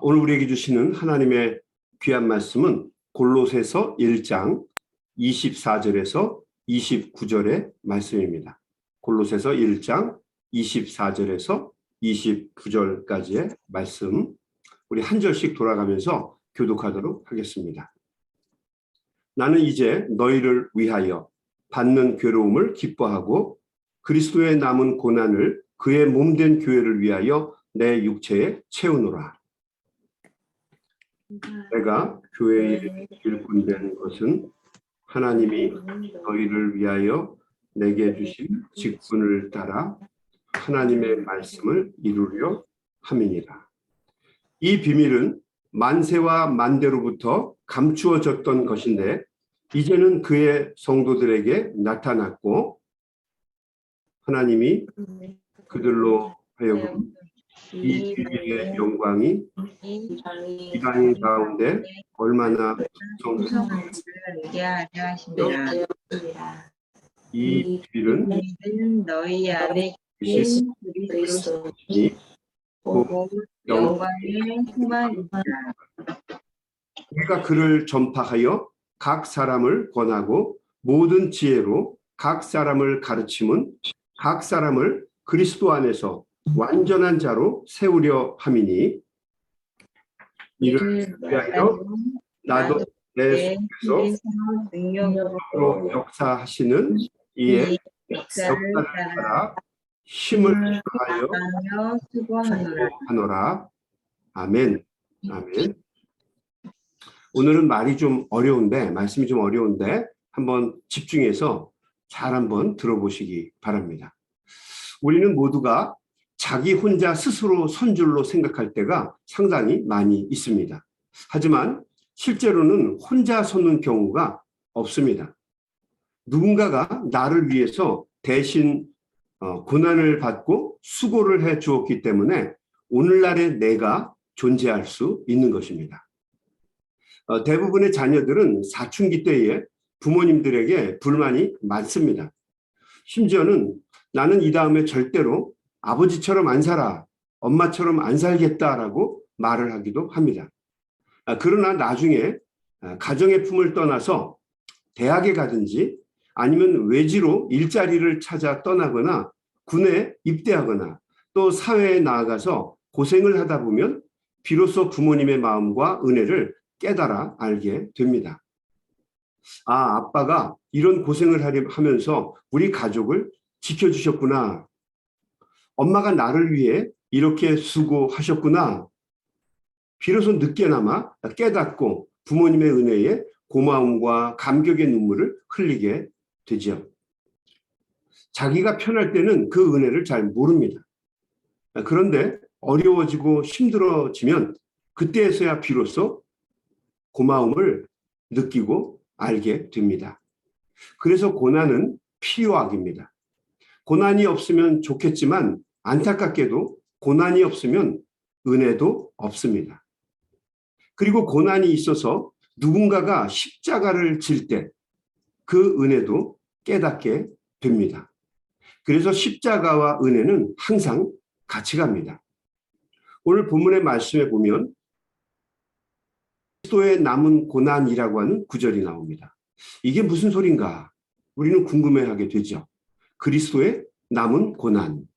오늘 우리에게 주시는 하나님의 귀한 말씀은 골로새서 1장 24절에서 29절의 말씀입니다. 골로새서 1장 24절에서 29절까지의 말씀, 우리 한 절씩 돌아가면서 교독하도록 하겠습니다. 나는 이제 너희를 위하여 받는 괴로움을 기뻐하고 그리스도의 남은 고난을 그의 몸된 교회를 위하여 내 육체에 채우노라. 내가 교회의 일꾼된 것은 하나님이 너희를 위하여 내게 주신 직분을 따라 하나님의 말씀을 이루려 함이니라. 이 비밀은 만세와 만대로부터 감추어졌던 것인데 이제는 그의 성도들에게 나타났고 하나님이 그들로 하여금 이 비밀의 영광이 이방인 가운데 얼마나 이 비밀은 너희 안에 계신 그리스도니 영광의 풍만이다. 우리가 그를 전파하여 각 사람을 권하고 모든 지혜로 각 사람을 가르침은 각 사람을 그리스도 안에서 완전한 자로 세우려 함이니 이를 위하여 나도 내 속에서 능력으로 역사하시는 이의 역사를 따라 힘을 다하여 수고하노라. 아멘. 아멘. 오늘은 말이 좀 어려운데, 말씀이 좀 어려운데 한번 집중해서 잘 한번 들어보시기 바랍니다. 우리는 모두가 자기 혼자 스스로 선줄로 생각할 때가 상당히 많이 있습니다. 하지만 실제로는 혼자 서는 경우가 없습니다. 누군가가 나를 위해서 대신 고난을 받고 수고를 해 주었기 때문에 오늘날의 내가 존재할 수 있는 것입니다. 대부분의 자녀들은 사춘기 때에 부모님들에게 불만이 많습니다. 심지어는 나는 이 다음에 절대로 아버지처럼 안 살아, 엄마처럼 안 살겠다라고 말을 하기도 합니다. 그러나 나중에 가정의 품을 떠나서 대학에 가든지 아니면 외지로 일자리를 찾아 떠나거나 군에 입대하거나 또 사회에 나아가서 고생을 하다 보면 비로소 부모님의 마음과 은혜를 깨달아 알게 됩니다. 아, 아빠가 이런 고생을 하면서 우리 가족을 지켜주셨구나. 엄마가 나를 위해 이렇게 수고하셨구나. 비로소 늦게나마 깨닫고 부모님의 은혜에 고마움과 감격의 눈물을 흘리게 되죠. 자기가 편할 때는 그 은혜를 잘 모릅니다. 그런데 어려워지고 힘들어지면 그때에서야 비로소 고마움을 느끼고 알게 됩니다. 그래서 고난은 필요악입니다. 고난이 없으면 좋겠지만 안타깝게도 고난이 없으면 은혜도 없습니다. 그리고 고난이 있어서 누군가가 십자가를 질 때 그 은혜도 깨닫게 됩니다. 그래서 십자가와 은혜는 항상 같이 갑니다. 오늘 본문의 말씀에 보면 그리스도의 남은 고난이라고 하는 구절이 나옵니다. 이게 무슨 소린가? 우리는 궁금해하게 되죠. 그리스도의 남은 고난.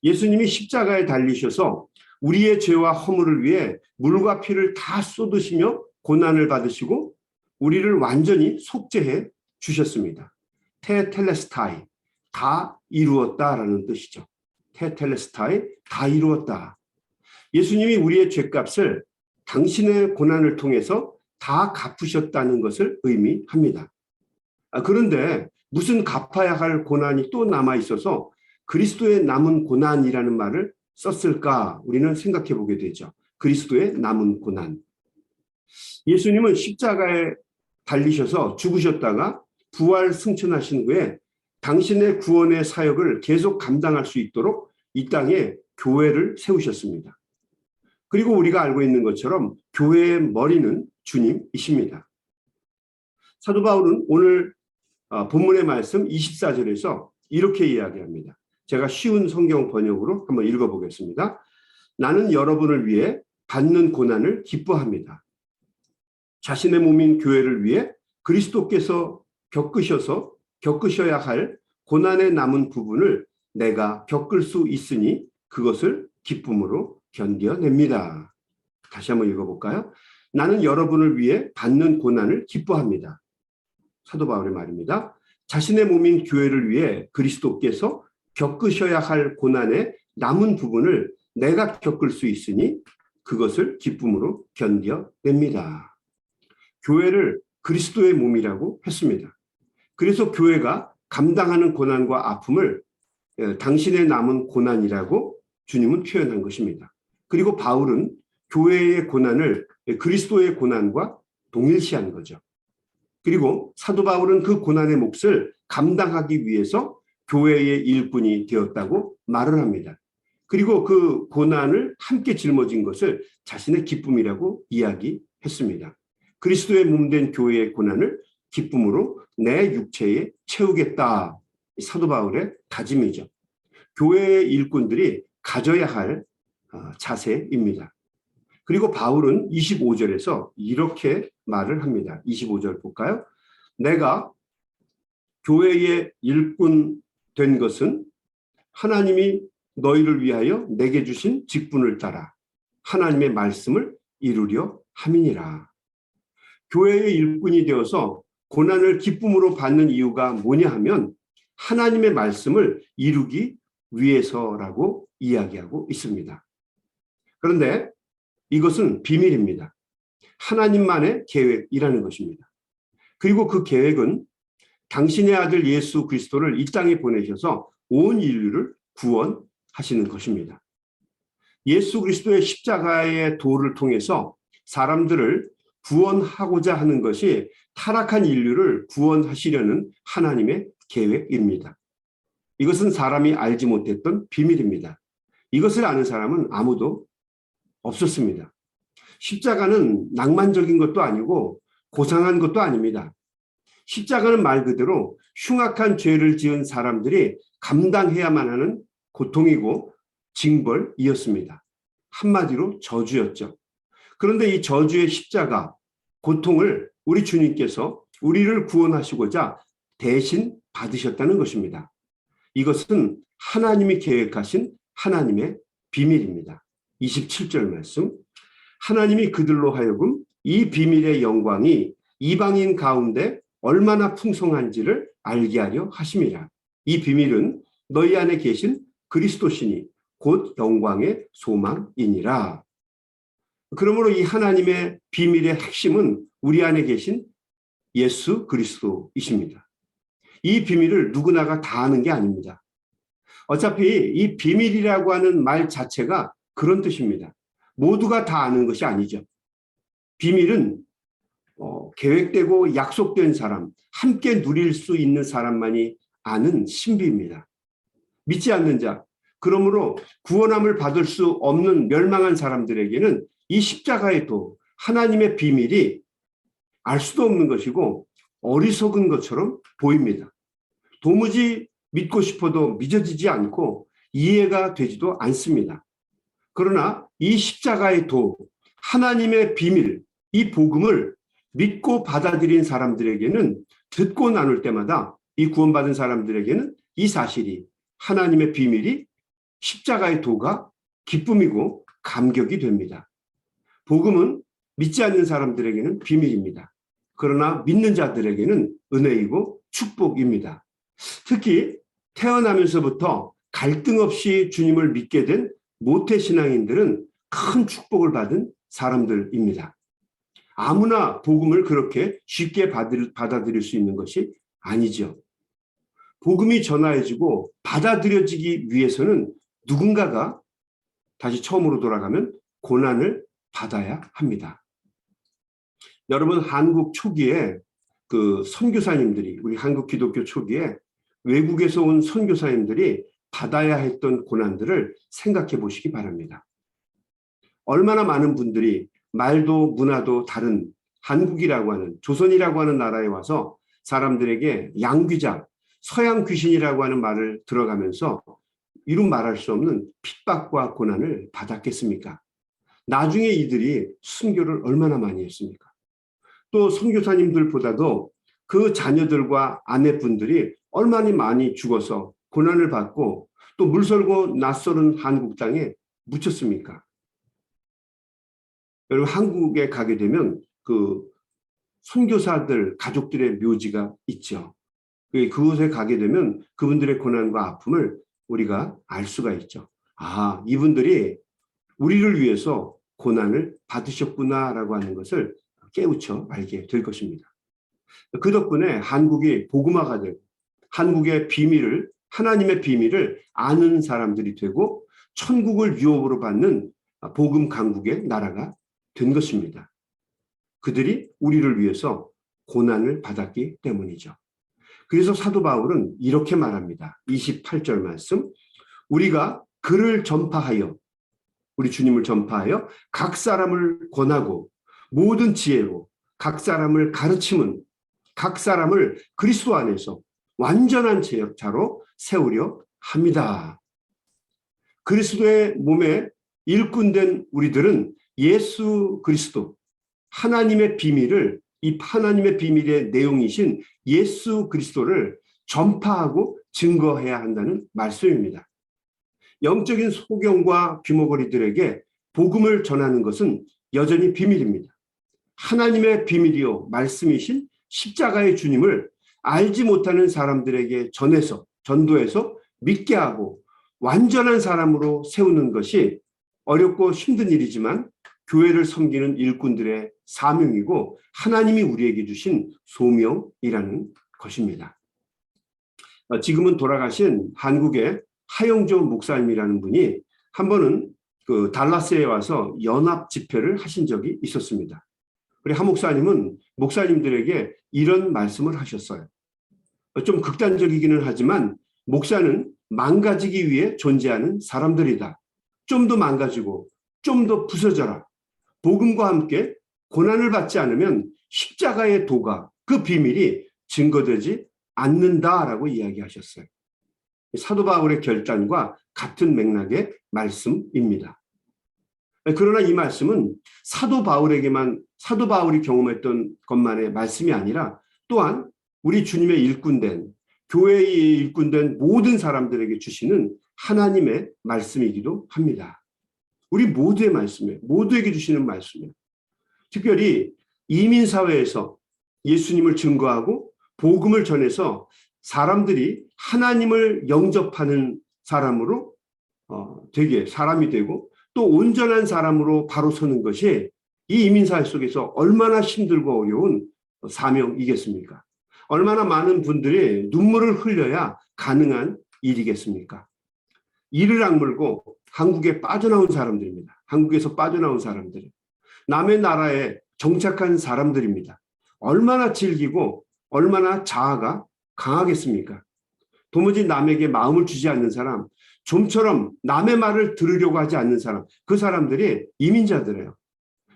예수님이 십자가에 달리셔서 우리의 죄와 허물을 위해 물과 피를 다 쏟으시며 고난을 받으시고 우리를 완전히 속죄해 주셨습니다. 테텔레스타이, 다 이루었다라는 뜻이죠. 테텔레스타이, 다 이루었다. 예수님이 우리의 죄값을 당신의 고난을 통해서 다 갚으셨다는 것을 의미합니다. 그런데 무슨 갚아야 할 고난이 또 남아 있어서 그리스도의 남은 고난이라는 말을 썼을까? 우리는 생각해 보게 되죠. 그리스도의 남은 고난. 예수님은 십자가에 달리셔서 죽으셨다가 부활 승천하신 후에 당신의 구원의 사역을 계속 감당할 수 있도록 이 땅에 교회를 세우셨습니다. 그리고 우리가 알고 있는 것처럼 교회의 머리는 주님이십니다. 사도 바울은 오늘 본문의 말씀 24절에서 이렇게 이야기합니다. 제가 쉬운 성경 번역으로 한번 읽어보겠습니다. 나는 여러분을 위해 받는 고난을 기뻐합니다. 자신의 몸인 교회를 위해 그리스도께서 겪으셔야 할 고난에 남은 부분을 내가 겪을 수 있으니 그것을 기쁨으로 견뎌냅니다. 다시 한번 읽어볼까요? 나는 여러분을 위해 받는 고난을 기뻐합니다. 사도 바울의 말입니다. 자신의 몸인 교회를 위해 그리스도께서 겪으셔야 할 고난의 남은 부분을 내가 겪을 수 있으니 그것을 기쁨으로 견뎌냅니다. 교회를 그리스도의 몸이라고 했습니다. 그래서 교회가 감당하는 고난과 아픔을 당신의 남은 고난이라고 주님은 표현한 것입니다. 그리고 바울은 교회의 고난을 그리스도의 고난과 동일시한 거죠. 그리고 사도 바울은 그 고난의 몫을 감당하기 위해서 교회의 일꾼이 되었다고 말을 합니다. 그리고 그 고난을 함께 짊어진 것을 자신의 기쁨이라고 이야기했습니다. 그리스도의 몸된 교회의 고난을 기쁨으로 내 육체에 채우겠다. 사도 바울의 다짐이죠. 교회의 일꾼들이 가져야 할 자세입니다. 그리고 바울은 25절에서 이렇게 말을 합니다. 25절 볼까요? 내가 교회의 일꾼 된 것은 하나님이 너희를 위하여 내게 주신 직분을 따라 하나님의 말씀을 이루려 함이니라. 교회의 일꾼이 되어서 고난을 기쁨으로 받는 이유가 뭐냐 하면 하나님의 말씀을 이루기 위해서라고 이야기하고 있습니다. 그런데 이것은 비밀입니다. 하나님만의 계획이라는 것입니다. 그리고 그 계획은 당신의 아들 예수 그리스도를 이 땅에 보내셔서 온 인류를 구원하시는 것입니다. 예수 그리스도의 십자가의 도를 통해서 사람들을 구원하고자 하는 것이 타락한 인류를 구원하시려는 하나님의 계획입니다. 이것은 사람이 알지 못했던 비밀입니다. 이것을 아는 사람은 아무도 없었습니다. 십자가는 낭만적인 것도 아니고 고상한 것도 아닙니다. 십자가는 말 그대로 흉악한 죄를 지은 사람들이 감당해야만 하는 고통이고 징벌이었습니다. 한마디로 저주였죠. 그런데 이 저주의 십자가, 고통을 우리 주님께서 우리를 구원하시고자 대신 받으셨다는 것입니다. 이것은 하나님이 계획하신 하나님의 비밀입니다. 27절 말씀. 하나님이 그들로 하여금 이 비밀의 영광이 이방인 가운데 얼마나 풍성한지를 알게 하려 하심이라. 이 비밀은 너희 안에 계신 그리스도시니 곧 영광의 소망이니라. 그러므로 이 하나님의 비밀의 핵심은 우리 안에 계신 예수 그리스도이십니다. 이 비밀을 누구나가 다 아는 게 아닙니다. 어차피 이 비밀이라고 하는 말 자체가 그런 뜻입니다. 모두가 다 아는 것이 아니죠. 비밀은 계획되고 약속된 사람, 함께 누릴 수 있는 사람만이 아는 신비입니다. 믿지 않는 자, 그러므로 구원함을 받을 수 없는 멸망한 사람들에게는 이 십자가의 도, 하나님의 비밀이 알 수도 없는 것이고 어리석은 것처럼 보입니다. 도무지 믿고 싶어도 믿어지지 않고 이해가 되지도 않습니다. 그러나 이 십자가의 도, 하나님의 비밀, 이 복음을 믿고 받아들인 사람들에게는 듣고 나눌 때마다 이 구원받은 사람들에게는 이 사실이 하나님의 비밀이 십자가의 도가 기쁨이고 감격이 됩니다. 복음은 믿지 않는 사람들에게는 비밀입니다. 그러나 믿는 자들에게는 은혜이고 축복입니다. 특히 태어나면서부터 갈등 없이 주님을 믿게 된 모태신앙인들은 큰 축복을 받은 사람들입니다. 아무나 복음을 그렇게 쉽게 받아들일 수 있는 것이 아니죠. 복음이 전하여지고 받아들여지기 위해서는 누군가가 다시 처음으로 돌아가면 고난을 받아야 합니다. 여러분, 한국 초기에 그 선교사님들이, 우리 한국 기독교 초기에 외국에서 온 선교사님들이 받아야 했던 고난들을 생각해 보시기 바랍니다. 얼마나 많은 분들이 말도 문화도 다른 한국이라고 하는, 조선이라고 하는 나라에 와서 사람들에게 양귀자, 서양 귀신이라고 하는 말을 들어가면서 이루 말할 수 없는 핍박과 고난을 받았겠습니까? 나중에 이들이 순교를 얼마나 많이 했습니까? 또 선교사님들보다도 그 자녀들과 아내분들이 얼마나 많이 죽어서 고난을 받고 또 물설고 낯설은 한국 땅에 묻혔습니까? 여러분, 한국에 가게 되면 그 선교사들 가족들의 묘지가 있죠. 그곳에 가게 되면 그분들의 고난과 아픔을 우리가 알 수가 있죠. 아, 이분들이 우리를 위해서 고난을 받으셨구나라고 하는 것을 깨우쳐 알게 될 것입니다. 그 덕분에 한국이 복음화가 되고 한국의 비밀을, 하나님의 비밀을 아는 사람들이 되고 천국을 유업으로 받는 복음 강국의 나라가 된 것입니다. 그들이 우리를 위해서 고난을 받았기 때문이죠. 그래서 사도 바울은 이렇게 말합니다. 28절 말씀. 우리가 그를 전파하여, 우리 주님을 전파하여 각 사람을 권하고 모든 지혜로 각 사람을 가르침은 각 사람을 그리스도 안에서 완전한 제자로 세우려 합니다. 그리스도의 몸에 일꾼된 우리들은 예수 그리스도, 하나님의 비밀을, 이 하나님의 비밀의 내용이신 예수 그리스도를 전파하고 증거해야 한다는 말씀입니다. 영적인 소경과 귀머거리들에게 복음을 전하는 것은 여전히 비밀입니다. 하나님의 비밀이요 말씀이신 십자가의 주님을 알지 못하는 사람들에게 전해서, 전도해서 믿게 하고 완전한 사람으로 세우는 것이 어렵고 힘든 일이지만 교회를 섬기는 일꾼들의 사명이고 하나님이 우리에게 주신 소명이라는 것입니다. 지금은 돌아가신 한국의 하영조 목사님이라는 분이 한 번은 그 달라스에 와서 연합 집회를 하신 적이 있었습니다. 우리 하 목사님은 목사님들에게 이런 말씀을 하셨어요. 좀 극단적이기는 하지만 목사는 망가지기 위해 존재하는 사람들이다. 좀 더 망가지고 좀 더 부서져라. 복음과 함께 고난을 받지 않으면 십자가의 도가, 그 비밀이 증거되지 않는다라고 이야기하셨어요. 사도 바울의 결단과 같은 맥락의 말씀입니다. 그러나 이 말씀은 사도 바울이 경험했던 것만의 말씀이 아니라 또한 우리 주님의 일꾼된, 교회의 일꾼된 모든 사람들에게 주시는 하나님의 말씀이기도 합니다. 우리 모두의 말씀이에요. 모두에게 주시는 말씀이에요. 특별히 이민사회에서 예수님을 증거하고 복음을 전해서 사람들이 하나님을 영접하는 사람으로 되게 사람이 되고 또 온전한 사람으로 바로 서는 것이 이 이민사회 속에서 얼마나 힘들고 어려운 사명이겠습니까? 얼마나 많은 분들이 눈물을 흘려야 가능한 일이겠습니까? 이를 악물고 한국에 빠져나온 사람들입니다. 한국에서 빠져나온 사람들. 남의 나라에 정착한 사람들입니다. 얼마나 질기고 얼마나 자아가 강하겠습니까? 도무지 남에게 마음을 주지 않는 사람, 좀처럼 남의 말을 들으려고 하지 않는 사람, 그 사람들이 이민자들이에요.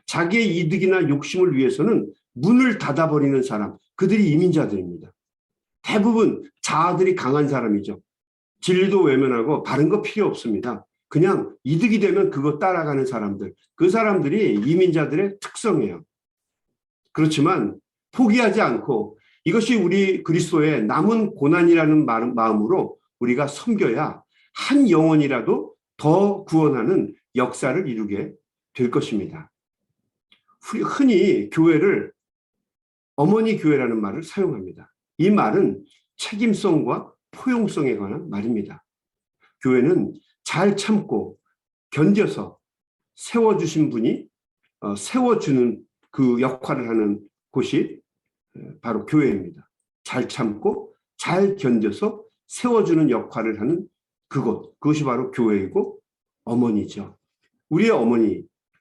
자기의 이득이나 욕심을 위해서는 문을 닫아버리는 사람, 그들이 이민자들입니다. 대부분 자아들이 강한 사람이죠. 진리도 외면하고 바른 거 필요 없습니다. 그냥 이득이 되면 그거 따라가는 사람들, 그 사람들이 이민자들의 특성이에요. 그렇지만 포기하지 않고 이것이 우리 그리스도의 남은 고난이라는 마음으로 우리가 섬겨야 한 영혼이라도 더 구원하는 역사를 이루게 될 것입니다. 흔히 교회를 어머니 교회라는 말을 사용합니다. 이 말은 책임성과 포용성에 관한 말입니다. 교회는 잘 참고 견뎌서 세워주신 분이 세워주는 그 역할을 하는 곳이 바로 교회입니다. 잘 참고 잘 견뎌서 세워주는 역할을 하는 그것이 바로 교회이고 어머니죠. 우리의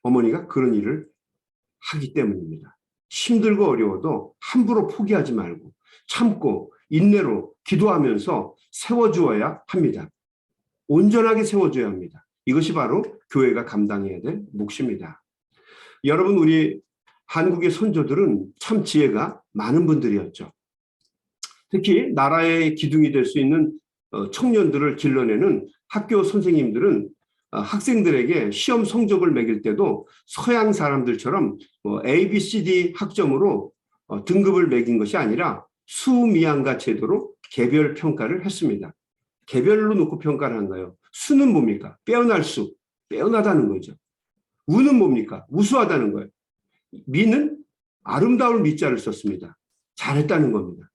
어머니가 그런 일을 하기 때문입니다. 힘들고 어려워도 함부로 포기하지 말고 참고 인내로 기도하면서 세워주어야 합니다. 온전하게 세워줘야 합니다. 이것이 바로 교회가 감당해야 될 몫입니다. 여러분, 우리 한국의 선조들은 참 지혜가 많은 분들이었죠. 특히 나라의 기둥이 될 수 있는 청년들을 길러내는 학교 선생님들은 학생들에게 시험 성적을 매길 때도 서양 사람들처럼 뭐 A, B, C, D 학점으로 등급을 매긴 것이 아니라 수미양가 제도로 개별 평가를 했습니다. 개별로 놓고 평가를 한 거예요. 수는 뭡니까? 빼어날 수, 빼어나다는 거죠. 우는 뭡니까? 우수하다는 거예요. 미는 아름다울 미자를 썼습니다. 잘했다는 겁니다.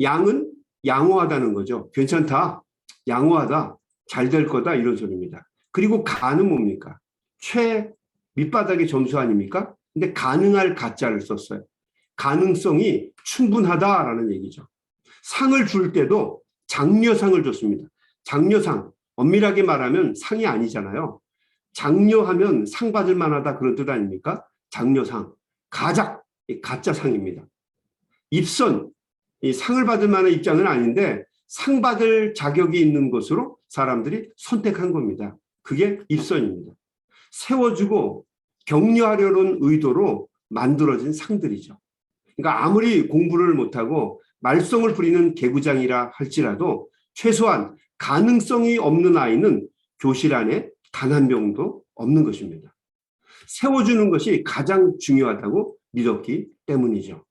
양은 양호하다는 거죠. 괜찮다, 양호하다, 잘 될 거다, 이런 소리입니다. 그리고 가는 뭡니까? 최 밑바닥의 점수 아닙니까? 근데 가능할 가짜를 썼어요. 가능성이 충분하다라는 얘기죠. 상을 줄 때도 장려상을 줬습니다. 장려상, 엄밀하게 말하면 상이 아니잖아요. 장려하면 상 받을 만하다, 그런 뜻 아닙니까? 장려상, 가작, 가짜상입니다. 입선, 이 상을 받을 만한 입장은 아닌데 상 받을 자격이 있는 것으로 사람들이 선택한 겁니다. 그게 입선입니다. 세워주고 격려하려는 의도로 만들어진 상들이죠. 그러니까 아무리 공부를 못하고 말썽을 부리는 개구장이라 할지라도 최소한 가능성이 없는 아이는 교실 안에 단 한 명도 없는 것입니다. 세워주는 것이 가장 중요하다고 믿었기 때문이죠.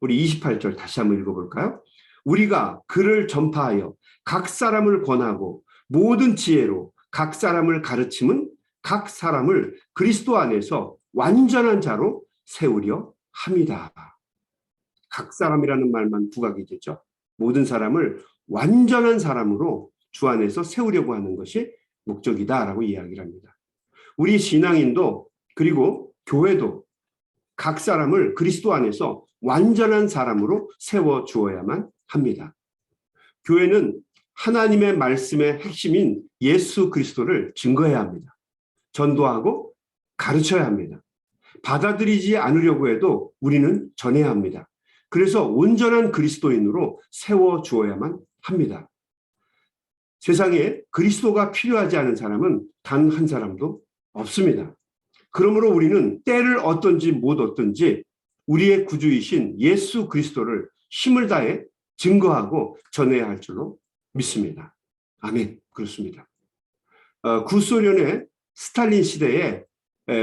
우리 28절 다시 한번 읽어볼까요? 우리가 그를 전파하여 각 사람을 권하고 모든 지혜로 각 사람을 가르침은 각 사람을 그리스도 안에서 완전한 자로 세우려 합니다. 각 사람이라는 말만 부각이 되죠. 모든 사람을 완전한 사람으로 주 안에서 세우려고 하는 것이 목적이다라고 이야기를 합니다. 우리 신앙인도 그리고 교회도 각 사람을 그리스도 안에서 완전한 사람으로 세워주어야만 합니다. 교회는 하나님의 말씀의 핵심인 예수 그리스도를 증거해야 합니다. 전도하고 가르쳐야 합니다. 받아들이지 않으려고 해도 우리는 전해야 합니다. 그래서 온전한 그리스도인으로 세워주어야만 합니다. 세상에 그리스도가 필요하지 않은 사람은 단 한 사람도 없습니다. 그러므로 우리는 때를 얻든지 못 얻든지 우리의 구주이신 예수 그리스도를 힘을 다해 증거하고 전해야 할 줄로 믿습니다. 아멘. 그렇습니다. 구소련의 스탈린 시대에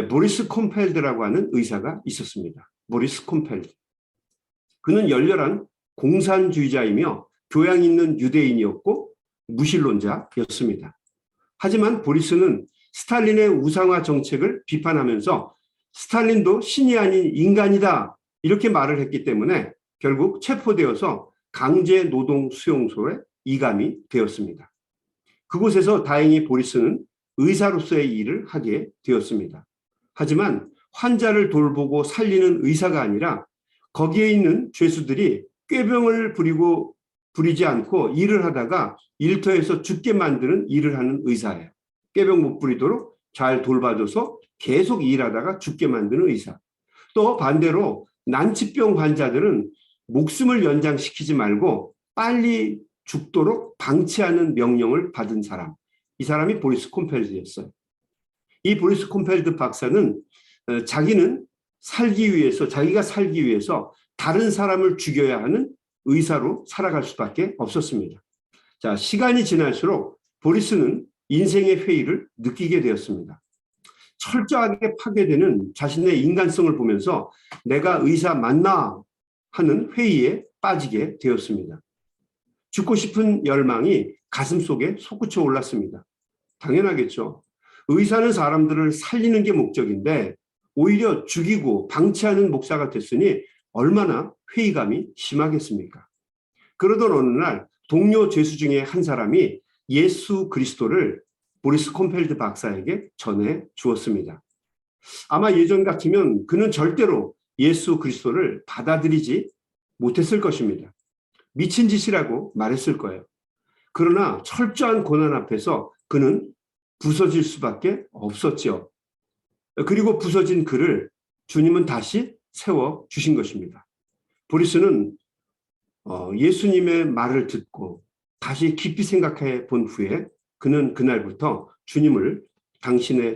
보리스 콤펠드라고 하는 의사가 있었습니다. 보리스 콤펠드. 그는 열렬한 공산주의자이며 교양 있는 유대인이었고 무신론자였습니다. 하지만 보리스는 스탈린의 우상화 정책을 비판하면서 스탈린도 신이 아닌 인간이다, 이렇게 말을 했기 때문에 결국 체포되어서 강제 노동 수용소에 이감이 되었습니다. 그곳에서 다행히 보리스는 의사로서의 일을 하게 되었습니다. 하지만 환자를 돌보고 살리는 의사가 아니라 거기에 있는 죄수들이 꾀병을 부리지 않고 일을 하다가 일터에서 죽게 만드는 일을 하는 의사예요. 꾀병 못 부리도록 잘 돌봐줘서 계속 일하다가 죽게 만드는 의사. 또 반대로 난치병 환자들은 목숨을 연장시키지 말고 빨리 죽도록 방치하는 명령을 받은 사람. 이 사람이 보리스 콤펠드였어요. 이 보리스 콤펠드 박사는 자기가 살기 위해서 다른 사람을 죽여야 하는 의사로 살아갈 수밖에 없었습니다. 자, 시간이 지날수록 보리스는 인생의 회의를 느끼게 되었습니다. 철저하게 파괴되는 자신의 인간성을 보면서 내가 의사 맞나 하는 회의에 빠지게 되었습니다. 죽고 싶은 열망이 가슴속에 솟구쳐 올랐습니다. 당연하겠죠. 의사는 사람들을 살리는 게 목적인데 오히려 죽이고 방치하는 목사가 됐으니 얼마나 회의감이 심하겠습니까? 그러던 어느 날 동료 죄수 중에 한 사람이 예수 그리스도를 보리스 콤펠드 박사에게 전해 주었습니다. 아마 예전 같으면 그는 절대로 예수 그리스도를 받아들이지 못했을 것입니다. 미친 짓이라고 말했을 거예요. 그러나 철저한 고난 앞에서 그는 부서질 수밖에 없었죠. 그리고 부서진 그를 주님은 다시 세워주신 것입니다. 보리스는 예수님의 말을 듣고 다시 깊이 생각해 본 후에 그는 그날부터 주님을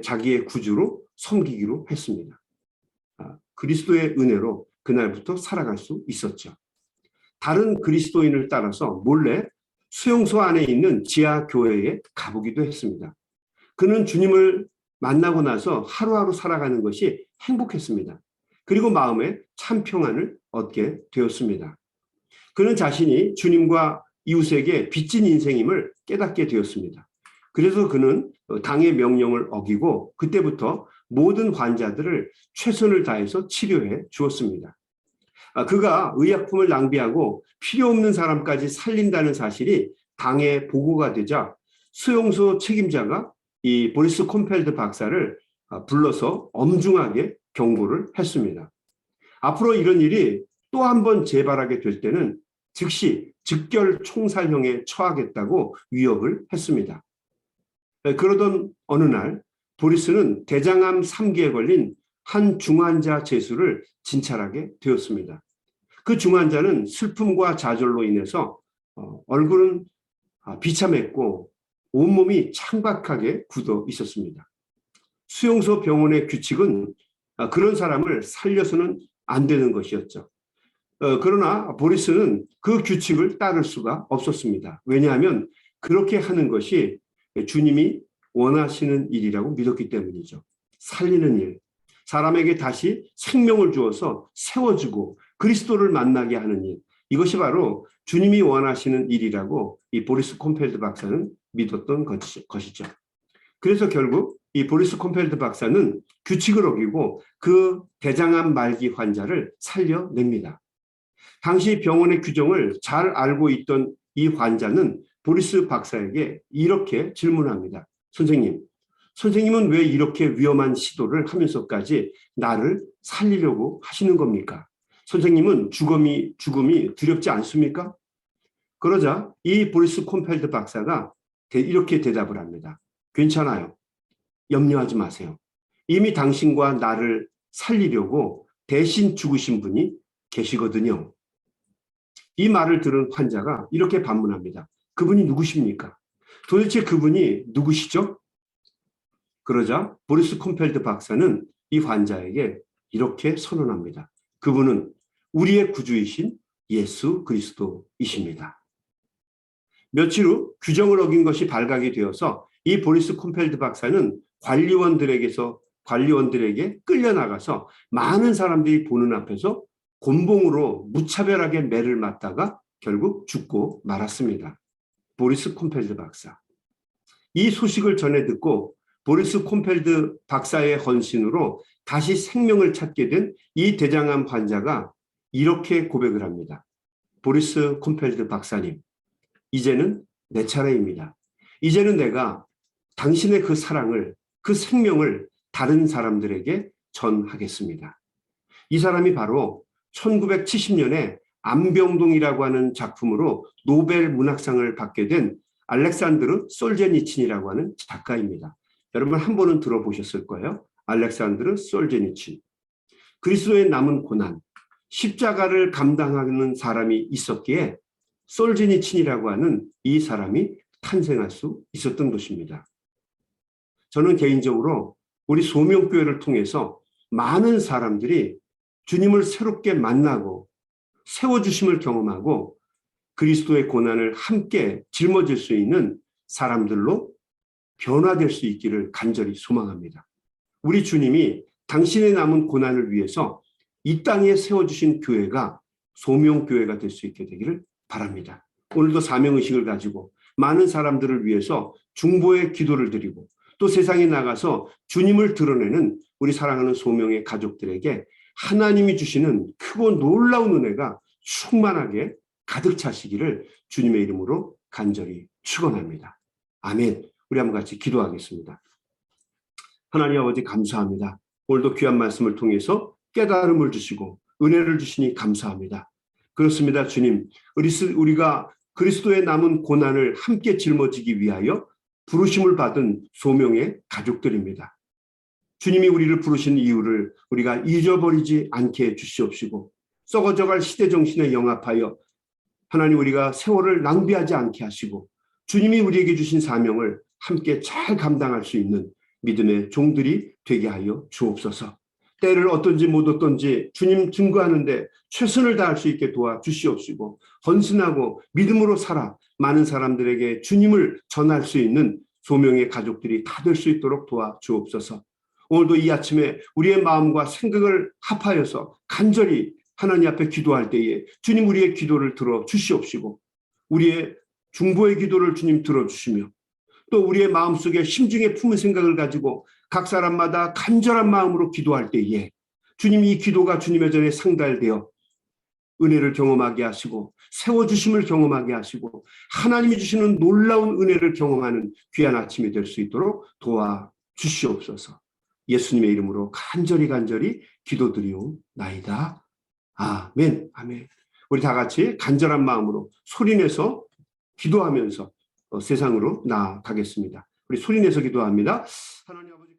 자기의 구주로 섬기기로 했습니다. 그리스도의 은혜로 그날부터 살아갈 수 있었죠. 다른 그리스도인을 따라서 몰래 수용소 안에 있는 지하 교회에 가보기도 했습니다. 그는 주님을 만나고 나서 하루하루 살아가는 것이 행복했습니다. 그리고 마음에 참 평안을 얻게 되었습니다. 그는 자신이 주님과 이웃에게 빚진 인생임을 깨닫게 되었습니다. 그래서 그는 당의 명령을 어기고 그때부터 모든 환자들을 최선을 다해서 치료해 주었습니다. 그가 의약품을 낭비하고 필요 없는 사람까지 살린다는 사실이 당에 보고가 되자 수용소 책임자가 이 보리스 콤펠드 박사를 불러서 엄중하게 경고를 했습니다. 앞으로 이런 일이 또 한 번 재발하게 될 때는 즉시 즉결 총살형에 처하겠다고 위협을 했습니다. 그러던 어느 날 보리스는 대장암 3기에 걸린 한 중환자 제수를 진찰하게 되었습니다. 그 중환자는 슬픔과 좌절로 인해서 얼굴은 비참했고 온몸이 창박하게 굳어 있었습니다. 수용소 병원의 규칙은 그런 사람을 살려서는 안 되는 것이었죠. 그러나 보리스는 그 규칙을 따를 수가 없었습니다. 왜냐하면 그렇게 하는 것이 주님이 원하시는 일이라고 믿었기 때문이죠. 살리는 일, 사람에게 다시 생명을 주어서 세워주고 그리스도를 만나게 하는 일, 이것이 바로 주님이 원하시는 일이라고 이 보리스 콤펠드 박사는 믿었던 것이죠. 그래서 결국 이 보리스 콤펠드 박사는 규칙을 어기고 그 대장암 말기 환자를 살려냅니다. 당시 병원의 규정을 잘 알고 있던 이 환자는 보리스 박사에게 이렇게 질문합니다. 선생님은 왜 이렇게 위험한 시도를 하면서까지 나를 살리려고 하시는 겁니까? 선생님은 죽음이 두렵지 않습니까? 그러자 이 보리스 콤펠드 박사가 이렇게 대답을 합니다. 괜찮아요. 염려하지 마세요. 이미 당신과 나를 살리려고 대신 죽으신 분이 계시거든요. 이 말을 들은 환자가 이렇게 반문합니다. 그분이 누구십니까? 도대체 그분이 누구시죠? 그러자 보리스 콤펠드 박사는 이 환자에게 이렇게 선언합니다. 그분은 우리의 구주이신 예수 그리스도이십니다. 며칠 후 규정을 어긴 것이 발각이 되어서 이 보리스 콤펠드 박사는 관리원들에게 끌려나가서 많은 사람들이 보는 앞에서 곤봉으로 무차별하게 매를 맞다가 결국 죽고 말았습니다. 보리스 콤펠드 박사. 이 소식을 전해 듣고 보리스 콤펠드 박사의 헌신으로 다시 생명을 찾게 된 이 대장암 환자가 이렇게 고백을 합니다. 보리스 콤펠드 박사님, 이제는 내 차례입니다. 이제는 내가 당신의 그 사랑을, 그 생명을 다른 사람들에게 전하겠습니다. 이 사람이 바로 1970년에 암병동이라고 하는 작품으로 노벨 문학상을 받게 된 알렉산드르 솔제니친이라고 하는 작가입니다. 여러분 한 번은 들어보셨을 거예요. 알렉산드르 솔제니친. 그리스도의 남은 고난, 십자가를 감당하는 사람이 있었기에 솔제니친이라고 하는 이 사람이 탄생할 수 있었던 것입니다. 저는 개인적으로 우리 소명교회를 통해서 많은 사람들이 주님을 새롭게 만나고 세워주심을 경험하고 그리스도의 고난을 함께 짊어질 수 있는 사람들로 변화될 수 있기를 간절히 소망합니다. 우리 주님이 당신의 남은 고난을 위해서 이 땅에 세워주신 교회가 소명교회가 될 수 있게 되기를 바랍니다. 오늘도 사명의식을 가지고 많은 사람들을 위해서 중보의 기도를 드리고 또 세상에 나가서 주님을 드러내는 우리 사랑하는 소명의 가족들에게 하나님이 주시는 크고 놀라운 은혜가 충만하게 가득 차시기를 주님의 이름으로 간절히 축원합니다. 아멘. 우리 한번 같이 기도하겠습니다. 하나님 아버지 감사합니다. 오늘도 귀한 말씀을 통해서 깨달음을 주시고 은혜를 주시니 감사합니다. 그렇습니다. 주님, 우리가 그리스도의 남은 고난을 함께 짊어지기 위하여 부르심을 받은 소명의 가족들입니다. 주님이 우리를 부르신 이유를 우리가 잊어버리지 않게 해주시옵시고 썩어져갈 시대정신에 영합하여 하나님 우리가 세월을 낭비하지 않게 하시고 주님이 우리에게 주신 사명을 함께 잘 감당할 수 있는 믿음의 종들이 되게 하여 주옵소서. 때를 어떤지 못 어떤지 주님 증거하는데 최선을 다할 수 있게 도와주시옵시고 헌신하고 믿음으로 살아 많은 사람들에게 주님을 전할 수 있는 소명의 가족들이 다 될 수 있도록 도와주옵소서. 오늘도 이 아침에 우리의 마음과 생각을 합하여서 간절히 하나님 앞에 기도할 때에 주님 우리의 기도를 들어 주시옵시고 우리의 중보의 기도를 주님 들어주시며 또 우리의 마음속에 심중에 품은 생각을 가지고 각 사람마다 간절한 마음으로 기도할 때에 주님 이 기도가 주님의 전에 상달되어 은혜를 경험하게 하시고 세워주심을 경험하게 하시고 하나님이 주시는 놀라운 은혜를 경험하는 귀한 아침이 될 수 있도록 도와주시옵소서. 예수님의 이름으로 간절히 기도드리옵나이다. 아멘. 아멘. 우리 다 같이 간절한 마음으로 소리내서 기도하면서 세상으로 나아가겠습니다. 우리 소리내서 기도합니다. 하나님 아버지